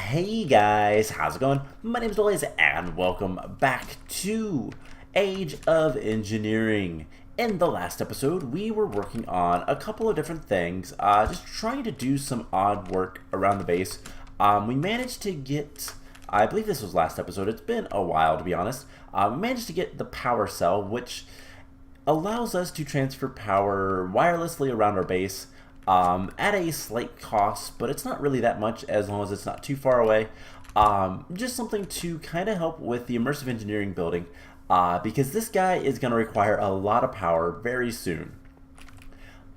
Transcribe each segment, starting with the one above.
Hey guys, how's it going? My name is Blaze and welcome back to Age of Engineering. In the last episode, we were working on a couple of different things, just trying to do some odd work around the base. We managed to get, I believe this was last episode, it's been a while to be honest, we managed to get the power cell, which allows us to transfer power wirelessly around our base. At a slight cost, but it's not really that much as long as it's not too far away. Just something to kind of help with the immersive engineering building, because this guy is going to require a lot of power very soon.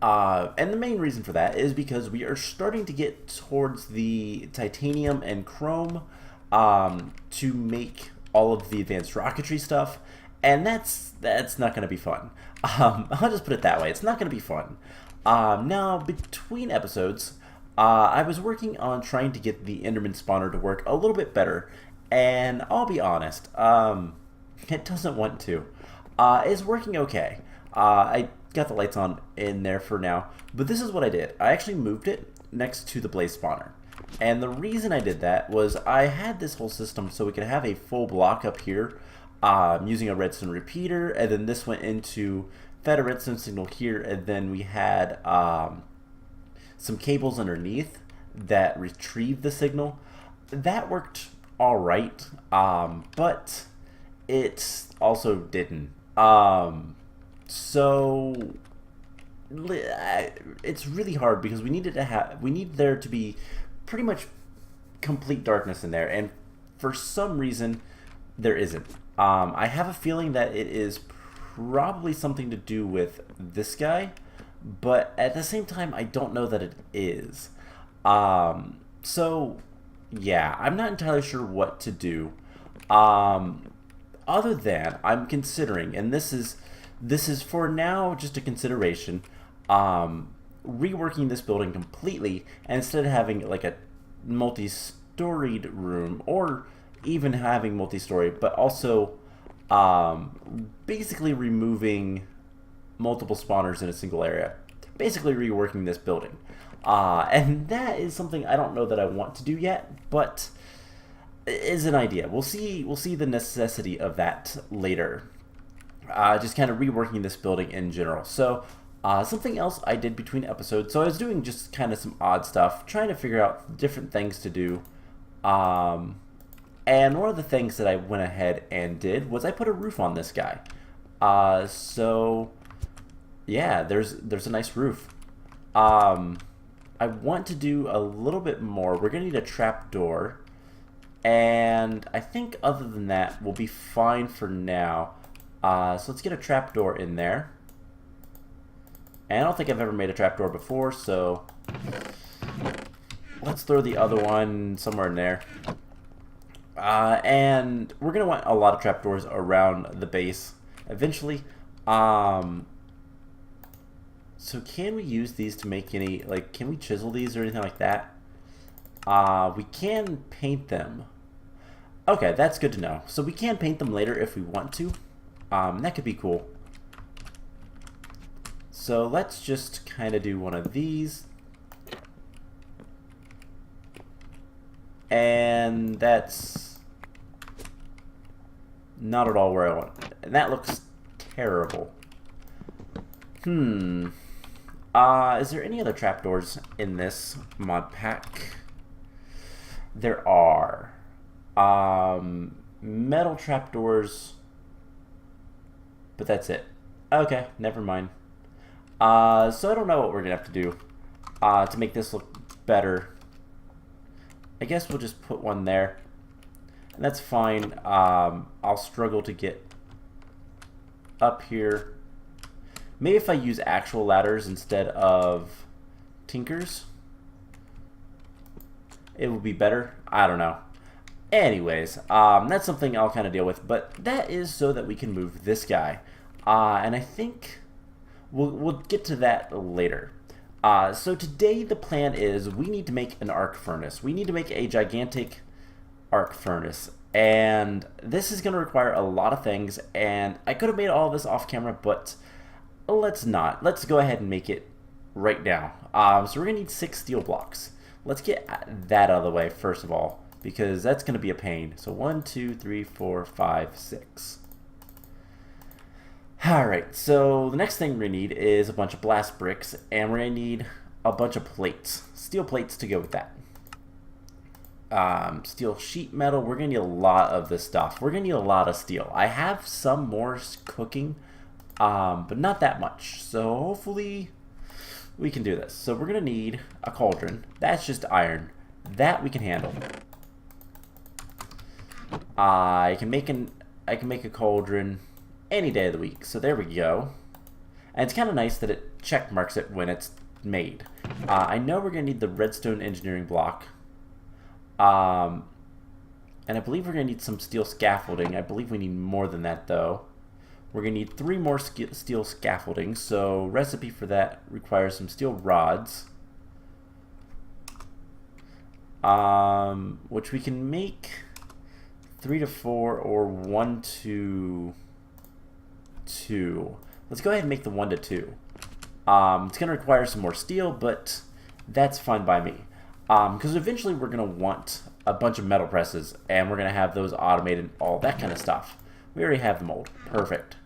And the main reason for that is because we are starting to get towards the titanium and chrome to make all of the advanced rocketry stuff, and that's not going to be fun. I'll just put it that way. It's not going to be fun. Now, between episodes, I was working on trying to get the Enderman spawner to work a little bit better, and I'll be honest, it doesn't want to. It's working okay. I got the lights on in there for now, but this is what I did. I actually moved it next to the blaze spawner, and the reason I did that was I had this whole system so we could have a full block up here using a redstone repeater, and then this went into fed a redstone signal here, and then we had some cables underneath that retrieved the signal. That worked alright, but it also didn't. So it's really hard because we need there to be pretty much complete darkness in there, and for some reason there isn't. I have a feeling that it is probably something to do with this guy, but at the same time I don't know that it is. So yeah, I'm not entirely sure what to do, other than I'm considering, and this is for now just a consideration, reworking this building completely, and instead of having like a multi-storied room, or even having multi-story, but also basically removing multiple spawners in a single area, basically reworking this building, and that is something I don't know that I want to do yet, but is an idea. We'll see the necessity of that later. Just kind of reworking this building in general. So something else I did between episodes, so I was doing just kind of some odd stuff, trying to figure out different things to do. And one of the things that I went ahead and did was I put a roof on this guy. So yeah, there's a nice roof. I want to do a little bit more. We're gonna need a trap door, and I think other than that we'll be fine for now. So let's get a trap door in there. And I don't think I've ever made a trap door before, so let's throw the other one somewhere in there. And we're going to want a lot of trapdoors around the base eventually. So can we use these to make any, like, can we chisel these or anything like that? We can paint them. Okay, that's good to know. So we can paint them later if we want to. That could be cool. So let's just kind of do one of these. And that's not at all where I want it. And that looks terrible. Is there any other trapdoors in this mod pack? There are. Metal trapdoors, but that's it. Okay, never mind. So I don't know what we're gonna have to do to make this look better. I guess we'll just put one there, and that's fine. I'll struggle to get up here. Maybe if I use actual ladders instead of tinkers, it will be better. I don't know. Anyways, that's something I'll kind of deal with, but that is so that we can move this guy. And I think we'll get to that later. So today the plan is we need to make an arc furnace. We need to make a gigantic arc furnace, and this is going to require a lot of things, and I could have made all of this off camera, but let's not. Let's go ahead and make it right now. So we're going to need 6 steel blocks. Let's get that out of the way first of all. because that's going to be a pain. So 1, 2, 3, 4, 5, 6. Alright, so the next thing we're going to need is a bunch of blast bricks, and we're going to need a bunch of plates. Steel plates to go with that. Steel sheet metal, we're going to need a lot of this stuff. We're going to need a lot of steel. I have some more cooking, but not that much. So hopefully we can do this. So we're going to need a cauldron. That's just iron. That we can handle. I can make a cauldron any day of the week. So there we go. And it's kind of nice that it check marks it when it's made. I know we're going to need the redstone engineering block. And I believe we're going to need some steel scaffolding. I believe we need more than that, though. We're going to need 3 more steel scaffolding, so recipe for that requires some steel rods. Which we can make 3 to 4 or 1 to 2. Let's go ahead and make the 1 to 2. It's going to require some more steel, but that's fine by me. Because eventually we're going to want a bunch of metal presses, and we're going to have those automated, all that kind of stuff. We already have the mold. Perfect.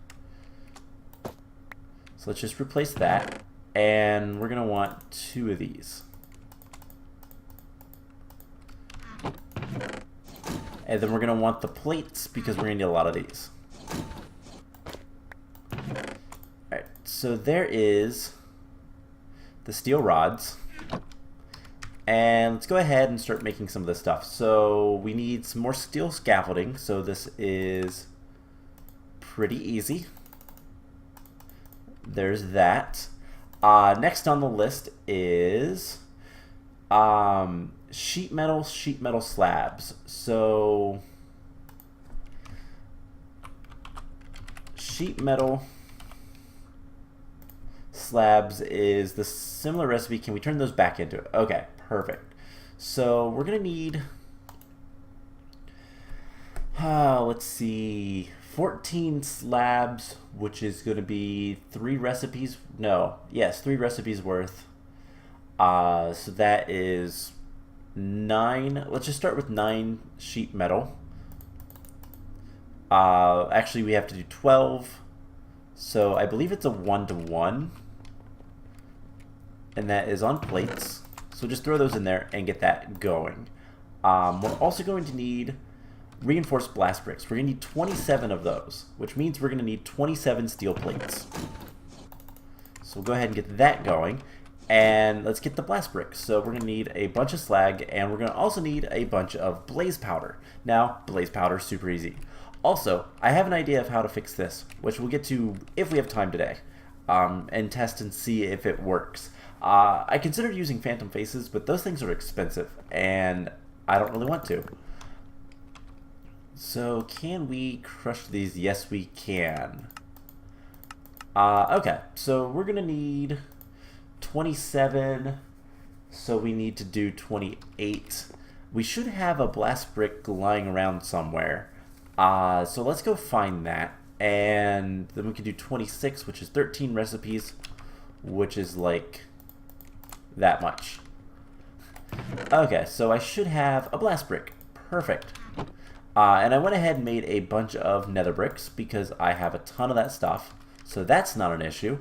So let's just replace that, and we're going to want 2 of these. And then we're going to want the plates, because we're going to need a lot of these. Alright, so there is the steel rods. And let's go ahead and start making some of this stuff. So we need some more steel scaffolding. So this is pretty easy. There's that. Next on the list is sheet metal slabs. So sheet metal slabs is the similar recipe. Can we turn those back into it? Okay, perfect. So we're gonna need let's see, 14 slabs, which is gonna be 3 recipes. No, yes, 3 recipes worth. So that is 9. Let's just start with 9 sheet metal. Actually, we have to do 12. So I believe it's a 1-to-1. And that is on plates. So just throw those in there and get that going. We're also going to need reinforced blast bricks. We're going to need 27 of those, which means we're going to need 27 steel plates. So we'll go ahead and get that going. And let's get the blast bricks. So we're going to need a bunch of slag, and we're going to also need a bunch of blaze powder. Now, blaze powder is super easy. Also, I have an idea of how to fix this, which we'll get to if we have time today, and test and see if it works. I considered using phantom faces, but those things are expensive, and I don't really want to. So, can we crush these? Yes, we can. Okay, so we're going to need 27, so we need to do 28. We should have a blast brick lying around somewhere. So let's go find that, and then we can do 26, which is 13 recipes, which is like that much. Okay, so I should have a blast brick. Perfect. And I went ahead and made a bunch of nether bricks because I have a ton of that stuff, so that's not an issue.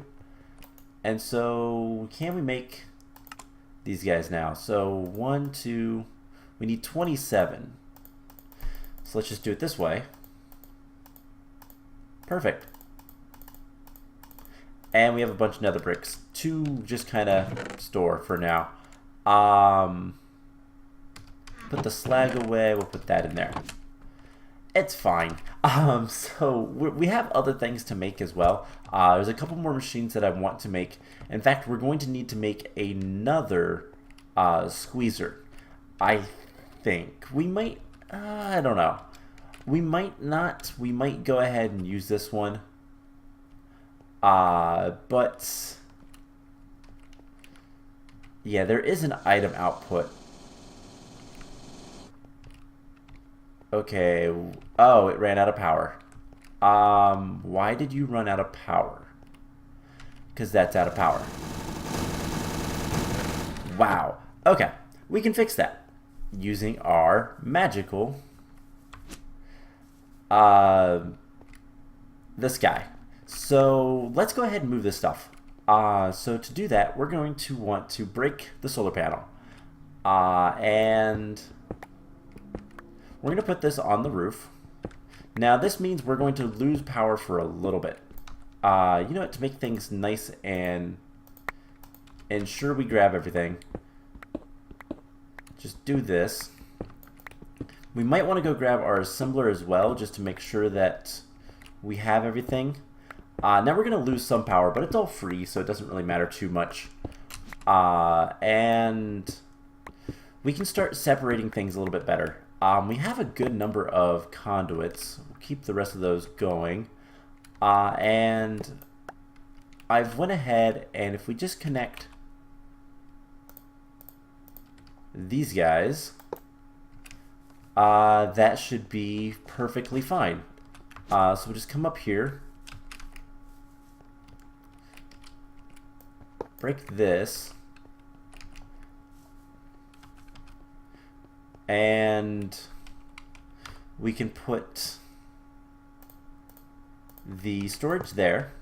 And so can we make these guys now? So 1, 2, we need 27. So let's just do it this way. Perfect. And we have a bunch of nether bricks to just kind of store for now. Put the slag away. We'll put that in there. It's fine. So we have other things to make as well. There's a couple more machines that I want to make. In fact, we're going to need to make another squeezer. I think we might. I don't know. We might not. We might go ahead and use this one. But yeah, there is an item output. Okay. Oh, it ran out of power. Why did you run out of power? Because that's out of power. Wow. Okay. We can fix that. using our magical this guy. So let's go ahead and move this stuff. So to do that, we're going to want to break the solar panel. And we're going to put this on the roof. Now this means we're going to lose power for a little bit. You know what, to make things nice and ensure we grab everything, just do this. We might want to go grab our assembler as well, just to make sure that we have everything. Now we're going to lose some power, but it's all free, so it doesn't really matter too much. And we can start separating things a little bit better. We have a good number of conduits. We'll keep the rest of those going. And I've went ahead, and if we just connect these guys, that should be perfectly fine. So we'll just come up here, break this, and we can put the storage there,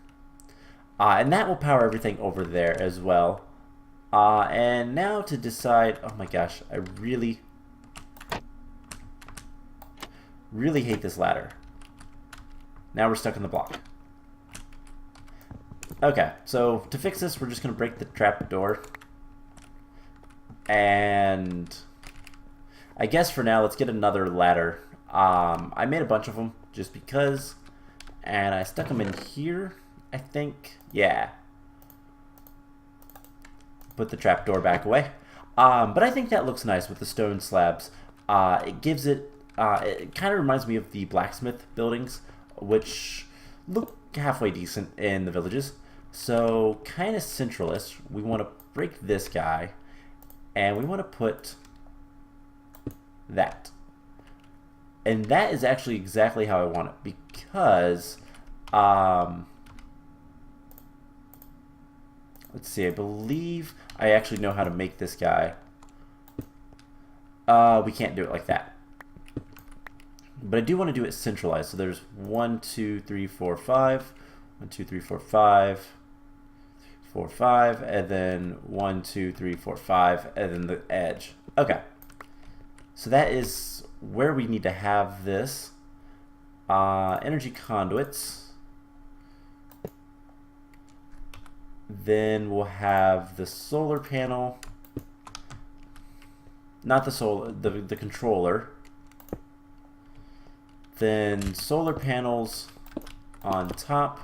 and that will power everything over there as well. And now to decide, oh my gosh, I really hate this ladder. Now we're stuck in the block. Okay, so to fix this, we're just going to break the trap door. And I guess for now, let's get another ladder. I made a bunch of them just because, and I stuck them in here, I think. Yeah. Put the trap door back away. But I think that looks nice with the stone slabs. It gives it, it kind of reminds me of the blacksmith buildings, which look halfway decent in the villages. So kind of centralist. We want to break this guy, and we want to put that. And that is actually exactly how I want it, because let's see, I believe I actually know how to make this guy. We can't do it like that. But I do want to do it centralized. So there's 1, 2, 3, 4, 5. 1, 2, 3, 4, 5. 4, 5. And then 1, 2, 3, 4, 5. And then the edge. Okay. So that is where we need to have this. Energy conduits. Then we'll have the solar panel. Not the solar, the controller. Then solar panels on top.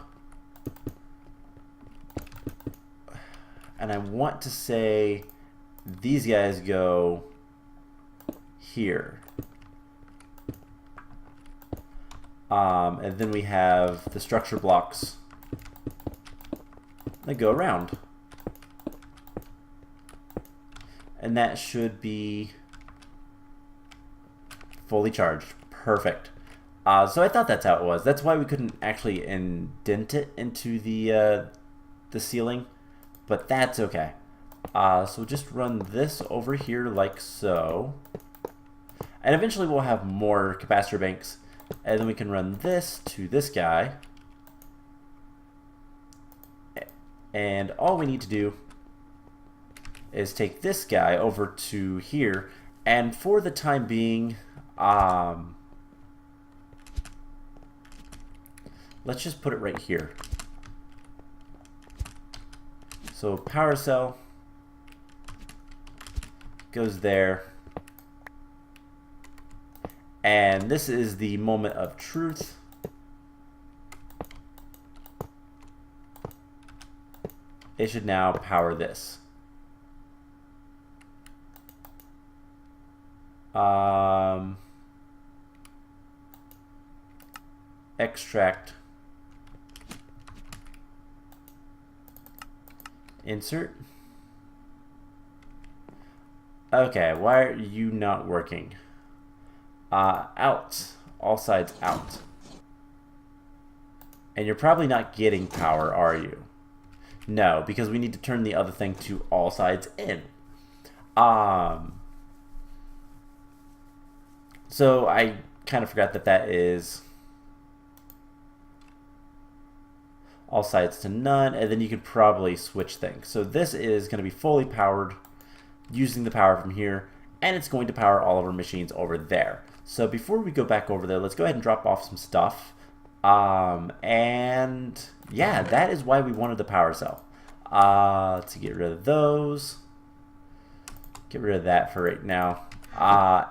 And I want to say these guys go here. And then we have the structure blocks that go around. And that should be fully charged. Perfect. So I thought that's how it was. That's why we couldn't actually indent it into the ceiling, but that's okay. So we'll just run this over here like so, and eventually we'll have more capacitor banks, and then we can run this to this guy, and all we need to do is take this guy over to here, and for the time being, let's just put it right here. So power cell goes there. And this is the moment of truth. It should now power this. Extract. Insert. Okay, why are you not working? Out. All sides out. And you're probably not getting power, are you? No, because we need to turn the other thing to all sides in. So I kind of forgot that that is all sides to none, and then you could probably switch things. So this is going to be fully powered using the power from here, and it's going to power all of our machines over there. So before we go back over there, let's go ahead and drop off some stuff. And yeah, that is why we wanted the power cell. To get rid of those. Get rid of that for right now.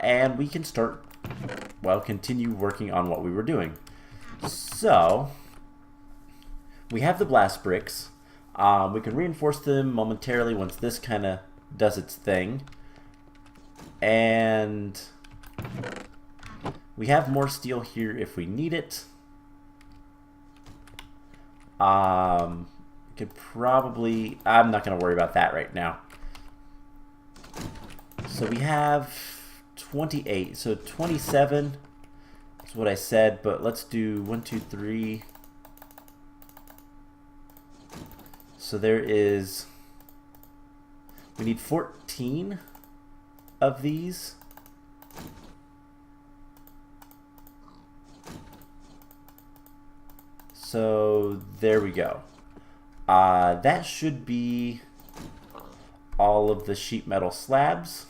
And we can start, well, continue working on what we were doing. So we have the blast bricks. We can reinforce them momentarily once this kind of does its thing. And we have more steel here if we need it. Could probably, I'm not going to worry about that right now. So we have 28, so 27 is what I said, but let's do 1, 2, 3. So there is, we need 14 of these. So there we go. That should be all of the sheet metal slabs.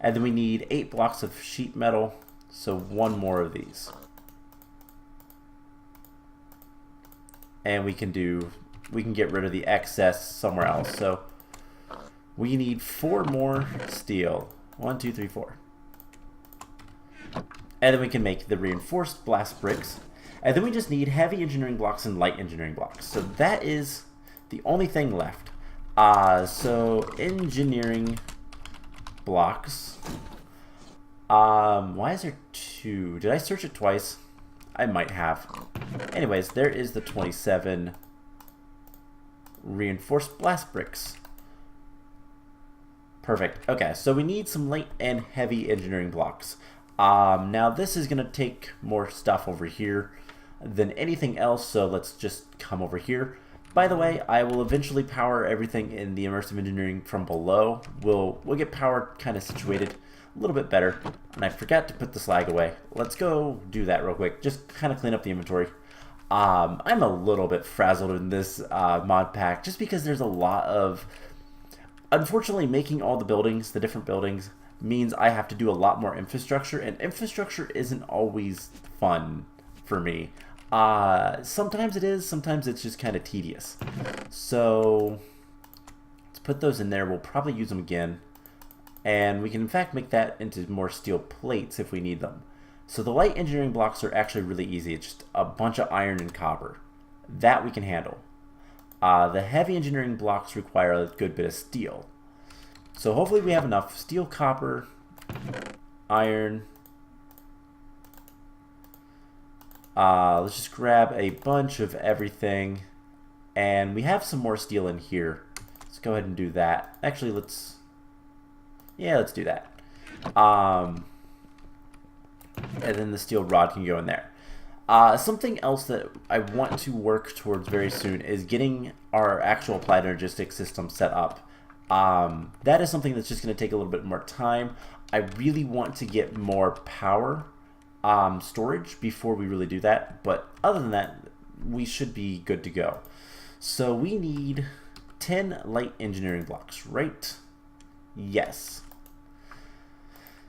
And then we need 8 blocks of sheet metal, so 1 more of these. And we can get rid of the excess somewhere else. So we need 4 more steel. 1, 2, 3, 4. And then we can make the reinforced blast bricks. And then we just need heavy engineering blocks and light engineering blocks. So that is the only thing left. So engineering blocks. Why is there 2? Did I search it twice? I might have. Anyways, there is the 27 reinforced blast bricks. Perfect. Okay, so we need some light and heavy engineering blocks. Now this is going to take more stuff over here than anything else, so let's just come over here. By the way, I will eventually power everything in the Immersive Engineering from below. We'll get power kind of situated a little bit better, and I forgot to put the slag away. Let's go do that real quick, just kind of clean up the inventory. I'm a little bit frazzled in this mod pack, just because there's a lot of, unfortunately, making all the buildings, the different buildings, means I have to do a lot more infrastructure, and infrastructure isn't always fun for me. Sometimes it is, sometimes it's just kind of tedious. So let's put those in there. We'll probably use them again. And we can in fact make that into more steel plates if we need them. So the light engineering blocks are actually really easy. It's just a bunch of iron and copper. That we can handle. The heavy engineering blocks require a good bit of steel. So hopefully we have enough steel, copper, iron. Let's just grab a bunch of everything, and we have some more steel in here. Let's go ahead and do that. Actually, let's do that. And then the steel rod can go in there. Something else that I want to work towards very soon is getting our actual applied energistic system set up. That is something that's just going to take a little bit more time. I really want to get more power storage before we really do that, but other than that, we should be good to go. So we need 10 light engineering blocks, right? Yes.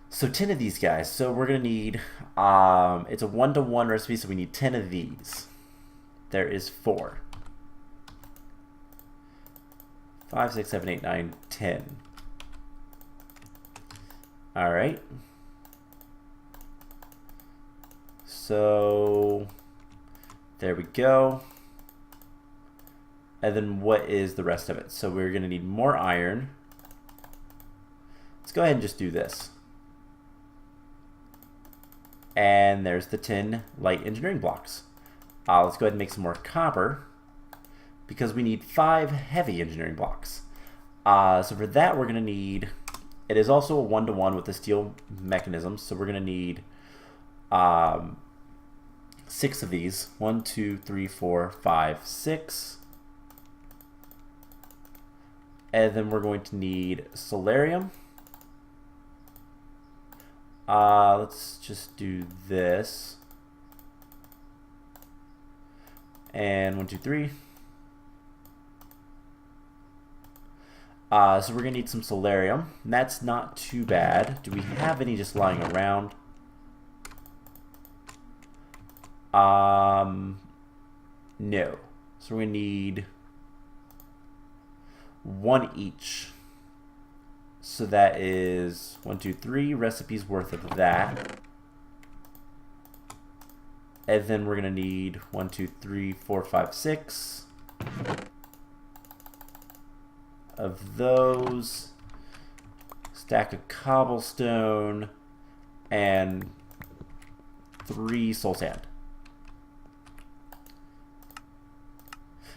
So 10 of these guys. So we're gonna need, it's a 1-to-1 recipe, so we need 10 of these. There is 4. 5, 6, 7, 8, 9, 10. All right. So there we go. And then what is the rest of it? So we're going to need more iron. Let's go ahead and just do this. And there's the 10 light engineering blocks. Let's go ahead and make some more copper, because we need 5 heavy engineering blocks. So for that, we're going to need, it is also a 1-to-1 with the steel mechanism, so we're going to need 6 of these. 1, 2, 3, 4, 5, 6. And then we're going to need solarium. Let's just do this. And 1, 2, 3. So we're going to need some solarium. That's not too bad. Do we have any just lying around? No. So we're going to need 1 each. So that is 1, 2, 3 recipes worth of that. And then we're going to need 1, 2, 3, 4, 5, 6 of those. Stack of cobblestone and 3 soul sand.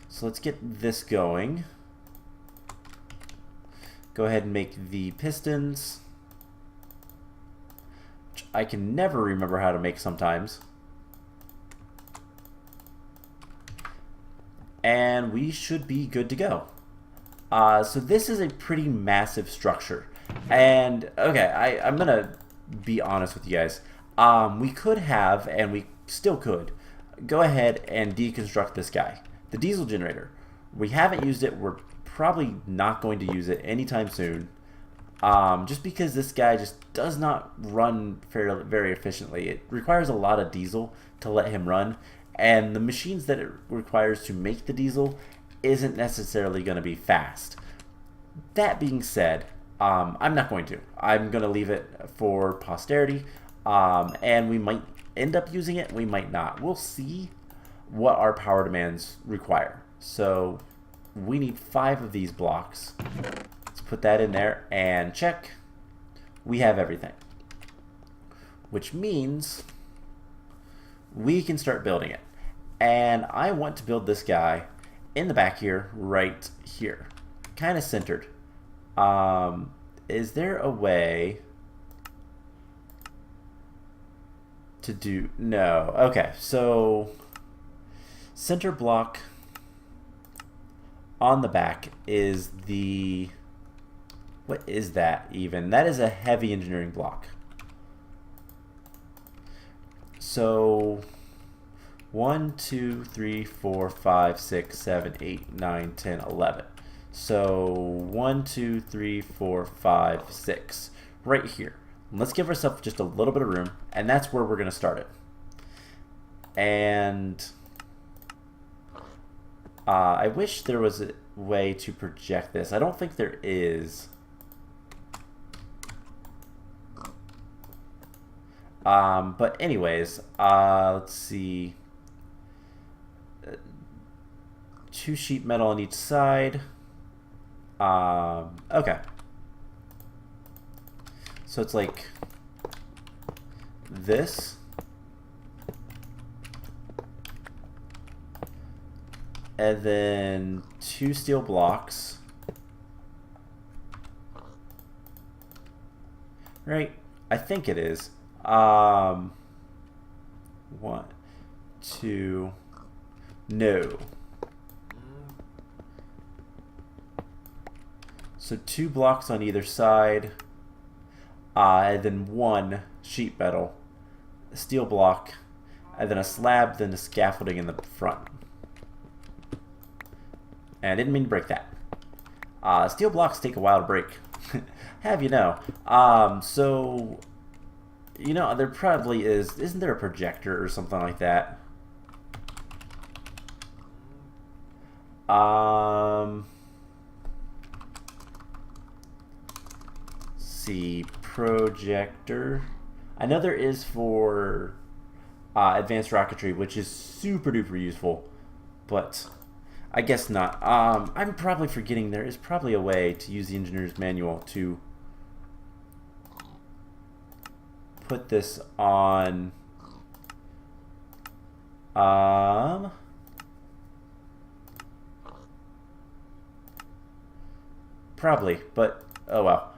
So let's get this going. Go ahead and make the pistons, which I can never remember how to make sometimes. And we should be good to go. So this is a pretty massive structure. And, okay, I'm going to be honest with you guys. We could have, and we still could, go ahead and deconstruct this guy. The diesel generator. We haven't used it. We're probably not going to use it anytime soon. Just because this guy just does not run very efficiently. It requires a lot of diesel to let him run. And the machines that it requires to make the diesel isn't necessarily going to be fast. That being said, I'm not going to. I'm going to leave it for posterity. And we might end up using it. We might not. We'll see what our power demands require. So we need 5 of these blocks. Let's put that in there and check. We have everything. Which means we can start building it. And I want to build this guy in the back here, right here. Kind of centered. Is there a way to do... No. Okay, so center block on the back is the... What is that even? That is a heavy engineering block. So 1, 2, 3, 4, 5, 6, 7, 8, 9, 10, 11. So 1, 2, 3, 4, 5, 6. Right here. Let's give ourselves just a little bit of room, and that's where we're going to start it. And I wish there was a way to project this. I don't think there is. But anyways, let's see. 2 sheet metal on each side. Okay. So it's like this. And then 2 steel blocks. Right? I think it is. 1, 2, no. So 2 blocks on either side, and then 1 sheet metal, a steel block, and then a slab, then the scaffolding in the front. And I didn't mean to break that. Steel blocks take a while to break. Have you know. So, you know, there probably is... Isn't there a projector or something like that? See, projector. I know there is for advanced rocketry, which is super duper useful, but I guess not. I'm probably forgetting there is probably a way to use the engineer's manual to put this on probably, but oh well.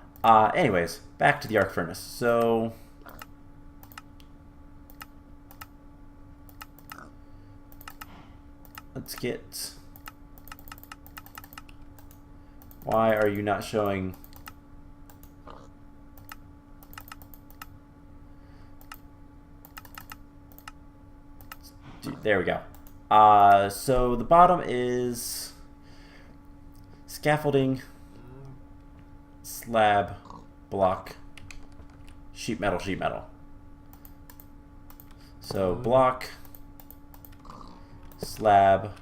Anyways, back to the arc furnace. So let's get... Why are you not showing... There we go. So the bottom is scaffolding, slab, block, sheet metal, sheet metal. So block, slab,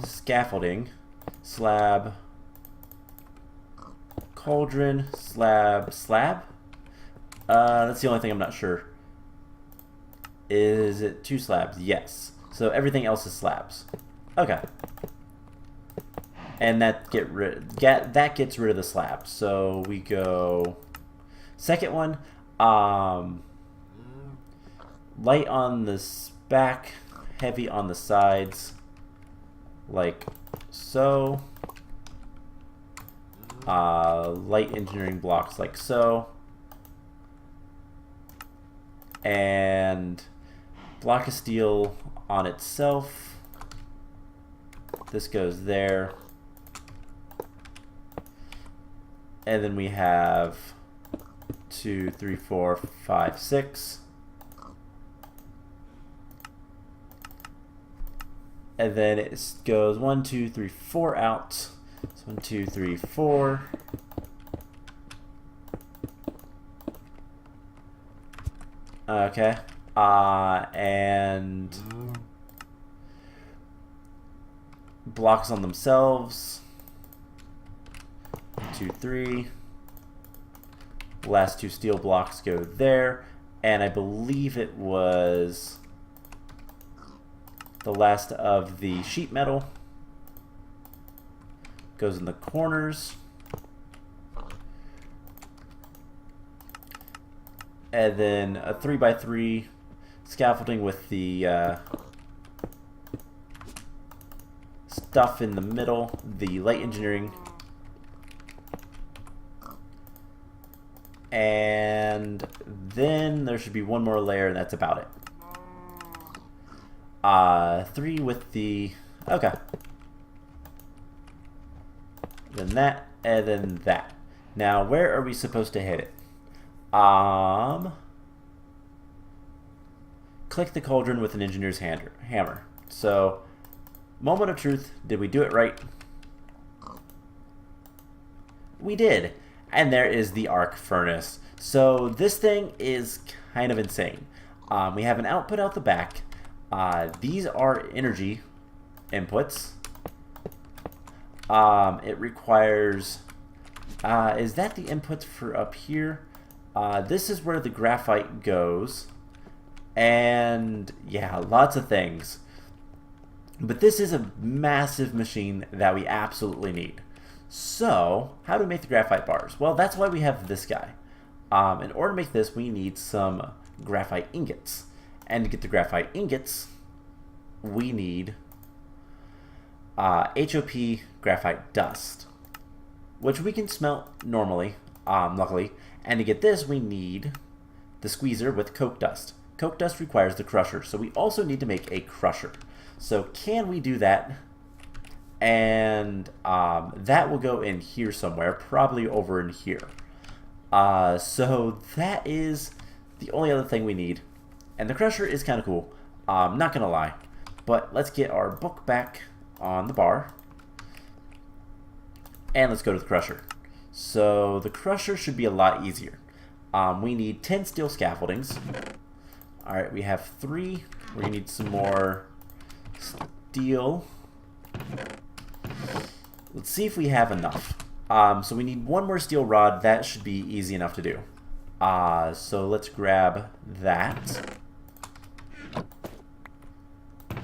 scaffolding, slab, cauldron, slab, slab? That's the only thing I'm not sure. Is it 2 slabs? Yes. So everything else is slabs. Okay. And that gets rid of the slabs. So we go second one. Light on the back, heavy on the sides, like so. Light engineering blocks like so. And block of steel on itself. This goes there. And then we have 2, 3, 4, 5, 6. And then it goes 1, 2, 3, 4 out. So 1, 2, 3, 4. Okay. And blocks on themselves. 1, 2, 3. Last 2 steel blocks go there. And I believe it was the last of the sheet metal. Goes in the corners. And then a 3x3 scaffolding with the stuff in the middle, the light engineering. And then there should be one more layer, and that's about it. 3 with the... Okay. Then that, and then that. Now, where are we supposed to hit it? Click the cauldron with an engineer's hammer. So, moment of truth, did we do it right? We did. And there is the arc furnace. So this thing is kind of insane. We have an output out the back. These are energy inputs. It requires... is that the inputs for up here? This is where the graphite goes. And yeah, lots of things. But this is a massive machine that we absolutely need. So, how do we make the graphite bars? Well, that's why we have this guy. In order to make this, we need some graphite ingots. And to get the graphite ingots, we need HOP graphite dust, which we can smelt normally, luckily. And to get this, we need the squeezer with coke dust. Coke dust requires the crusher, so we also need to make a crusher. So can we do that? And that will go in here somewhere, probably over in here. So that is the only other thing we need. And the crusher is kind of cool, not gonna lie. But let's get our book back on the bar. And let's go to the crusher. So the crusher should be a lot easier. We need 10 steel scaffoldings. Alright, we have 3. We're gonna need some more steel. Let's see if we have enough. So we need 1 more steel rod. That should be easy enough to do. So let's grab that.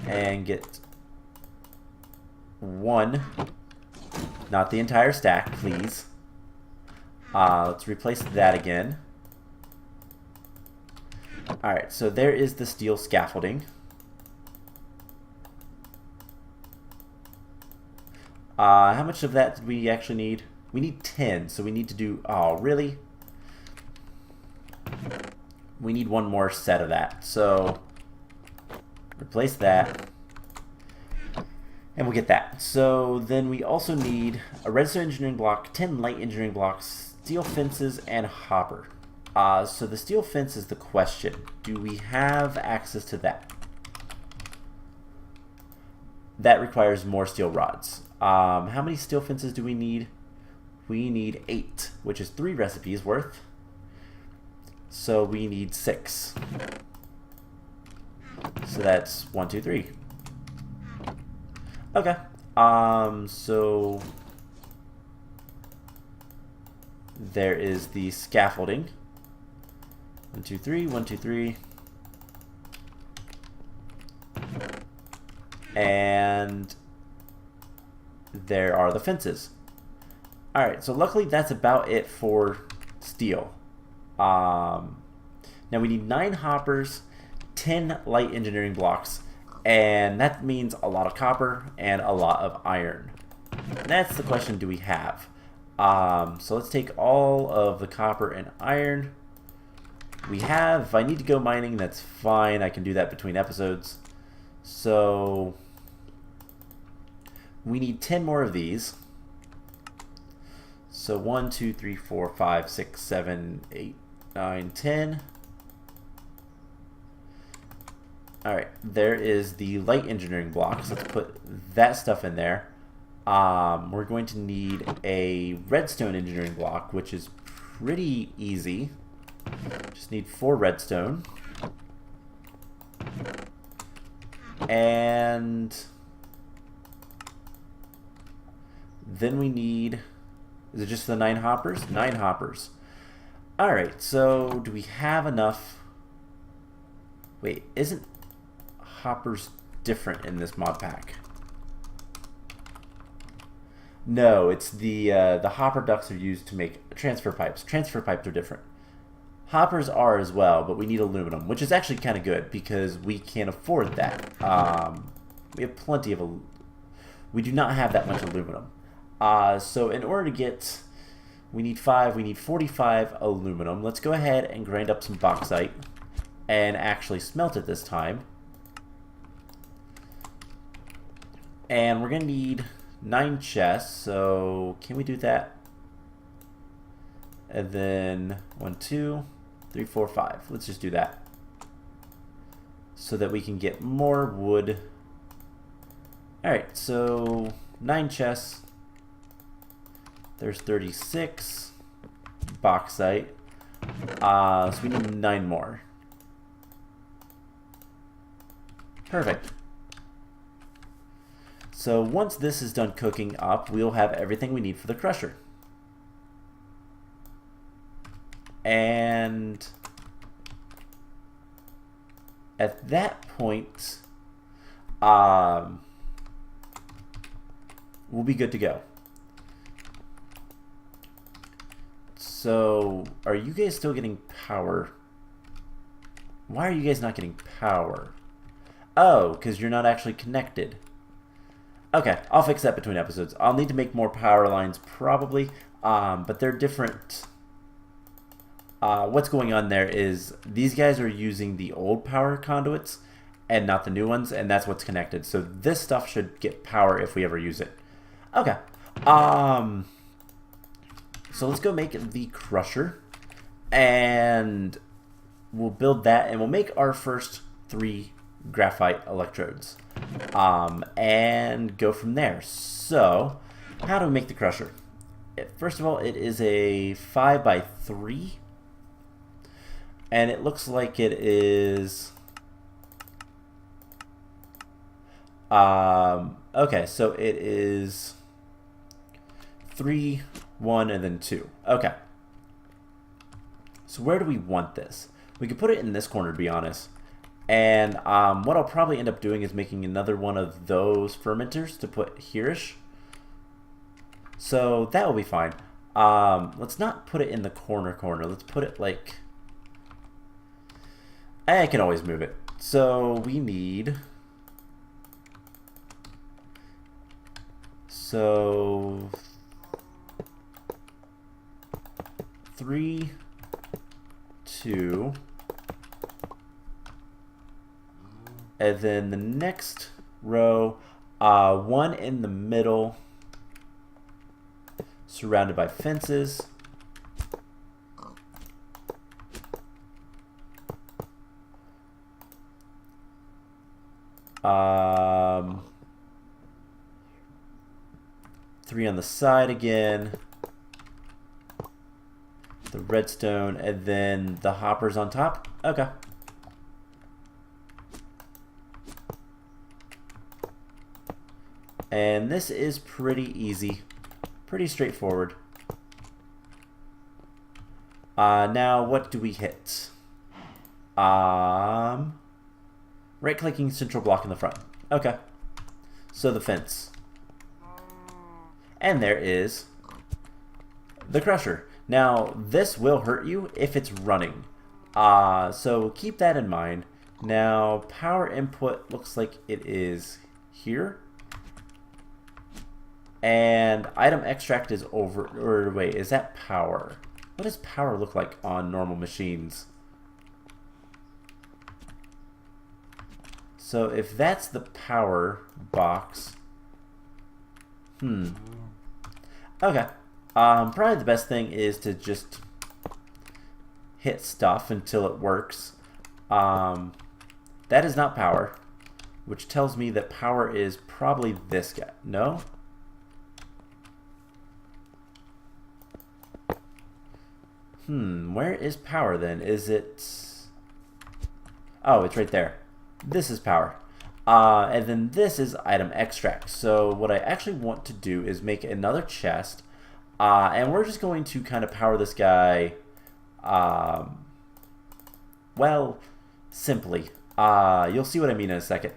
And get 1. Not the entire stack, please. Let's replace that again. Alright, so there is the steel scaffolding. How much of that did we actually need? We need 10, so we need to do... Oh, really? We need 1 more set of that. So, replace that. And we'll get that. So, then we also need a redstone engineering block, 10 light engineering blocks, steel fences, and a hopper. So the steel fence is the question. Do we have access to that? That requires more steel rods. How many steel fences do we need? We need 8, which is 3 recipes worth. So we need 6. So that's 1, 2, 3. Okay. So there is the scaffolding. 1, 2, 3, 1, 2, 3. And there are the fences. Alright, so luckily that's about it for steel. Now we need 9 hoppers, 10 light engineering blocks, and that means a lot of copper and a lot of iron. And that's the question, do we have? So let's take all of the copper and iron. We have, if I need to go mining, that's fine. I can do that between episodes. So we need 10 more of these. So 1, 2, 3, 4, 5, 6, 7, 8, 9, 10. Alright, there is the light engineering blocks. Let's put that stuff in there. We're going to need a redstone engineering block, which is pretty easy. Just need 4 redstone. And then we need, is it just the 9 hoppers? 9 hoppers. Alright, so do we have enough? Wait, isn't hoppers different in this mod pack? No, it's the hopper ducts are used to make transfer pipes. Transfer pipes are different. Hoppers are as well, but we need aluminum, which is actually kind of good because we can't afford that. We have plenty of, we do not have that much aluminum. So in order to get, we need 45 aluminum. Let's go ahead and grind up some bauxite and actually smelt it this time. And we're going to need 9 chests, so can we do that? And then 1, 2, 3, 4, 5. Let's just do that so that we can get more wood. Alright, so 9 chests. There's 36 bauxite. So we need 9 more. Perfect. So once this is done cooking up, we'll have everything we need for the crusher. And at that point, we'll be good to go. So, are you guys still getting power? Why are you guys not getting power? Oh, because you're not actually connected. Okay, I'll fix that between episodes. I'll need to make more power lines probably, but they're different. What's going on there is these guys are using the old power conduits and not the new ones, and that's what's connected. So this stuff should get power if we ever use it. Okay. So let's go make the crusher, and we'll build that, and we'll make our first 3 graphite electrodes, and go from there. So how do we make the crusher? First of all, it is a 5x3, and it looks like it is okay, so it is 3, 1, and then 2. Okay, so where do we want this? We could put it in this corner, to be honest. And what I'll probably end up doing is making another one of those fermenters to put here-ish. So that will be fine. Let's not put it in the corner. Let's put it like, I can always move it. So we need, so 3, 2, and then the next row, 1 in the middle, surrounded by fences. Three on the side again. The redstone, and then the hoppers on top. Okay. And this is pretty easy. Pretty straightforward. Now, what do we hit? Right-clicking central block in the front. Okay. So the fence. And there is the crusher. Now, this will hurt you if it's running. So keep that in mind. Now, power input looks like it is here. And item extract is over, or wait, is that power? What does power look like on normal machines? So if that's the power box, okay. Probably the best thing is to just hit stuff until it works. That is not power, which tells me that power is probably this guy. No? Where is power then? Is it... Oh, it's right there. This is power. And then this is item extract. So what I actually want to do is make another chest. And we're just going to kind of power this guy, well, simply. You'll see what I mean in a second.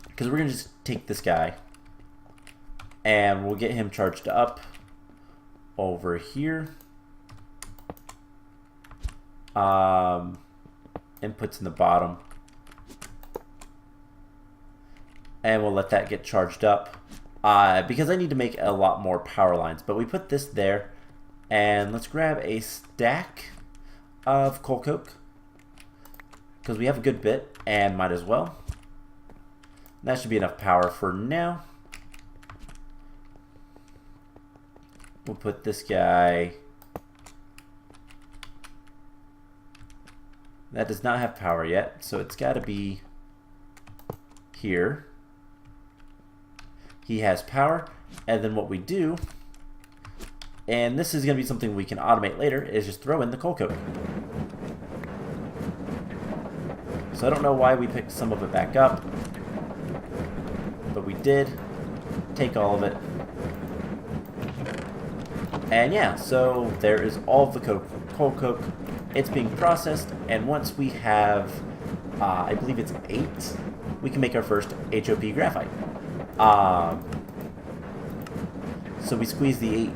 Because we're going to just take this guy, and we'll get him charged up over here. Inputs in the bottom. And we'll let that get charged up. Because I need to make a lot more power lines. But we put this there. And let's grab a stack of coal coke. Because we have a good bit. And might as well. That should be enough power for now. We'll put this guy... That does not have power yet. So it's got to be here. He has power, and then what we do, and this is going to be something we can automate later, is just throw in the coal coke. So I don't know why we picked some of it back up, but we did take all of it. And yeah, so there is all of the coal coke. It's being processed, and once we have, I believe it's 8, we can make our first HOP graphite. So we squeeze the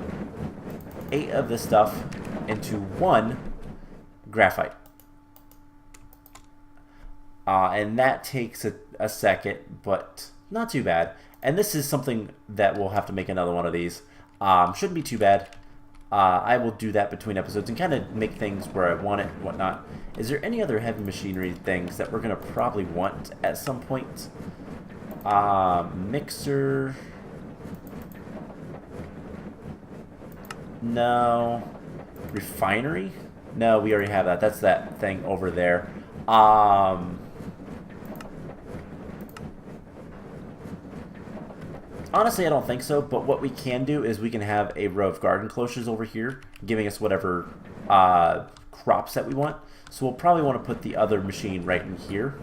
8 of this stuff into 1 graphite. And that takes a second, but not too bad. And this is something that we'll have to make another one of these. Shouldn't be too bad. I will do that between episodes and kind of make things where I want it and whatnot. Is there any other heavy machinery things that we're going to probably want at some point? Mixer. No. Refinery? No, we already have that. That's that thing over there. Honestly, I don't think so, but what we can do is we can have a row of garden cloches over here, giving us whatever crops that we want. So we'll probably want to put the other machine right in here.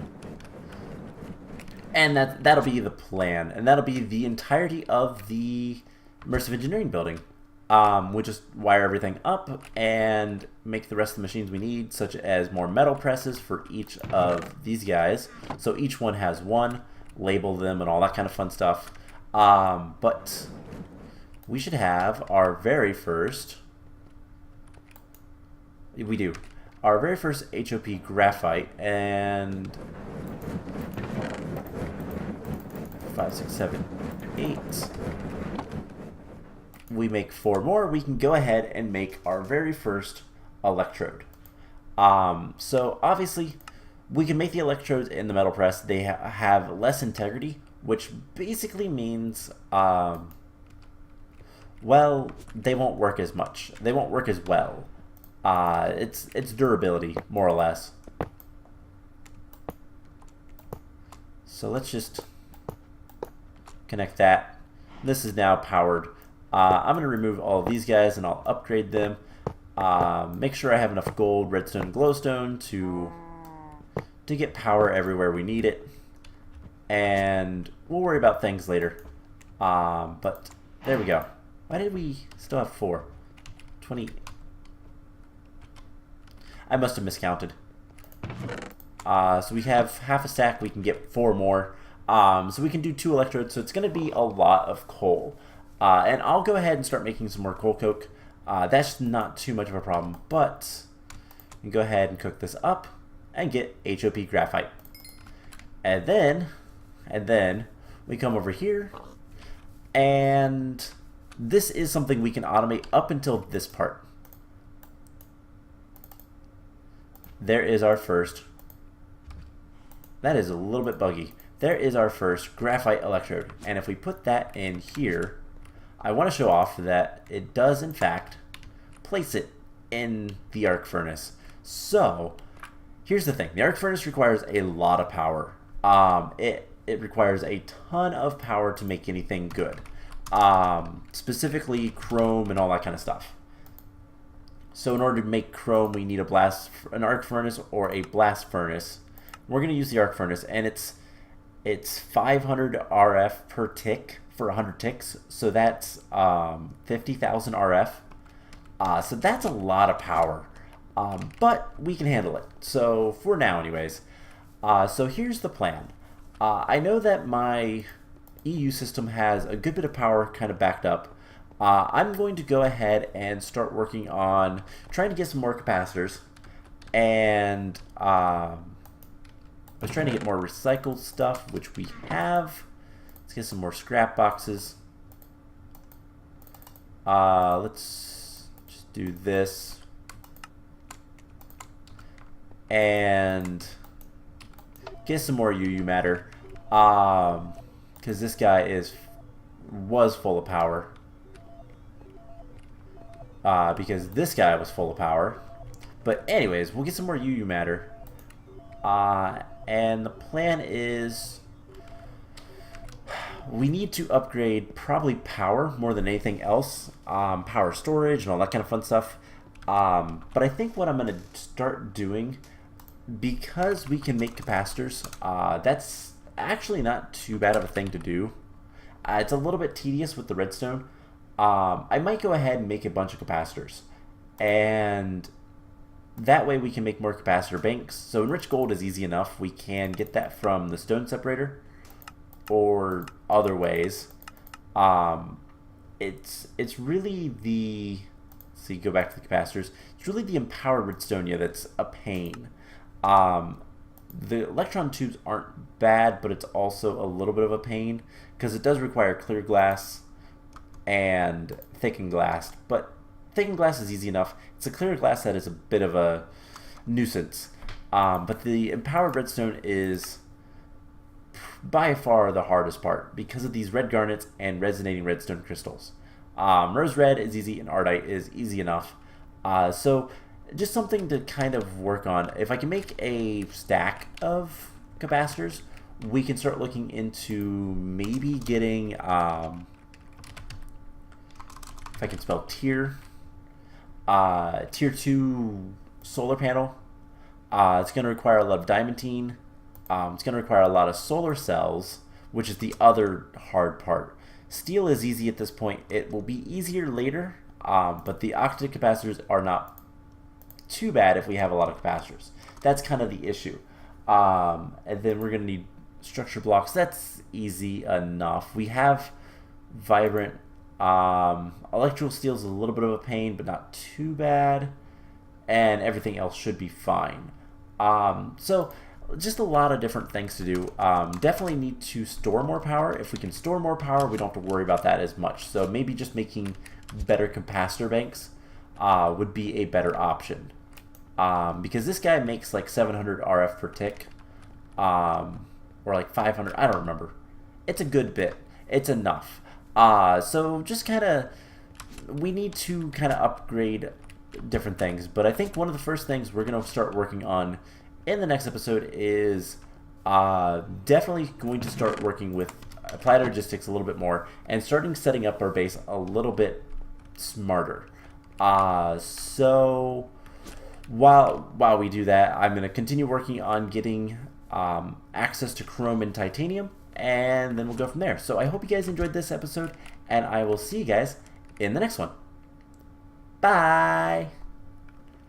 And that'll be the plan. And that'll be the entirety of the Immersive Engineering building. We'll just wire everything up and make the rest of the machines we need, such as more metal presses for each of these guys. So each one has one, label them and all that kind of fun stuff. But we should have our very first... We do. Our very first HOP graphite, and 5, 6, 7, 8. We make 4 more. We can go ahead and make our very first electrode. So obviously, we can make the electrodes in the metal press. They have less integrity, which basically means, well, they won't work as much. They won't work as well. It's durability, more or less. So let's just connect that. This is now powered. I'm going to remove all of these guys and I'll upgrade them. Make sure I have enough gold, redstone, glowstone to get power everywhere we need it. And we'll worry about things later. But there we go. Why did we still have 4? 20. I must have miscounted. So we have half a stack. We can get 4 more. So we can do 2 electrodes. So it's going to be a lot of coal. And I'll go ahead and start making some more coal coke. That's not too much of a problem. But you can go ahead and cook this up and get HOP graphite. And then we come over here. And this is something we can automate up until this part. There is our first. That is a little bit buggy. There is our first graphite electrode. And if we put that in here, I want to show off that it does in fact place it in the arc furnace. So here's the thing. The arc furnace requires a lot of power. It requires a ton of power to make anything good. Specifically chrome and all that kind of stuff. So in order to make chrome, we need an arc furnace or a blast furnace. We're going to use the arc furnace, and it's 500 RF per tick for 100 ticks. So that's 50,000 RF. So that's a lot of power, but we can handle it. So for now, anyways. So here's the plan. I know that my EU system has a good bit of power kind of backed up. I'm going to go ahead and start working on trying to get some more capacitors, and I was trying to get more recycled stuff, which we have. Let's get some more scrap boxes. Let's just do this, and get some more UU matter, because this guy was full of power. Because this guy was full of power. But anyways, we'll get some more UU matter. And the plan is we need to upgrade probably power more than anything else. Power storage and all that kind of fun stuff. But I think what I'm going to start doing, because we can make capacitors, that's actually not too bad of a thing to do. It's a little bit tedious with the redstone. I might go ahead and make a bunch of capacitors, and that way we can make more capacitor banks. So enriched gold is easy enough. We can get that from the stone separator or other ways. It's really the, see, go back to the capacitors. It's really the empowered redstonia that's a pain. The electron tubes aren't bad, but it's also a little bit of a pain because it does require clear glass and thickened glass, but thickened glass is easy enough. It's a clear glass that is a bit of a nuisance. But the empowered redstone is by far the hardest part because of these red garnets and resonating redstone crystals. Rose red is easy and ardite is easy enough. So just something to kind of work on. If I can make a stack of capacitors, we can start looking into maybe getting if I can spell tier 2 solar panel. It's going to require a lot of diamantine. It's going to require a lot of solar cells, which is the other hard part. Steel is easy at this point. It will be easier later, but the octet capacitors are not too bad if we have a lot of capacitors. That's kind of the issue. And then we're going to need structure blocks. That's easy enough. We have vibrant. Electrical steel is a little bit of a pain, but not too bad, and everything else should be fine. So just a lot of different things to do. Definitely need to store more power. If we can store more power, we don't have to worry about that as much. So maybe just making better capacitor banks would be a better option, because this guy makes like 700 RF per tick, or like 500. I don't remember. It's a good bit. It's enough. So just kind of, we need to kind of upgrade different things. But I think one of the first things we're going to start working on in the next episode is Definitely going to start working with applied logistics a little bit more and starting setting up our base a little bit smarter. So while we do that, I'm going to continue working on getting access to chrome and titanium, and then we'll go from there. So I hope you guys enjoyed this episode, and I will see you guys in the next one. Bye!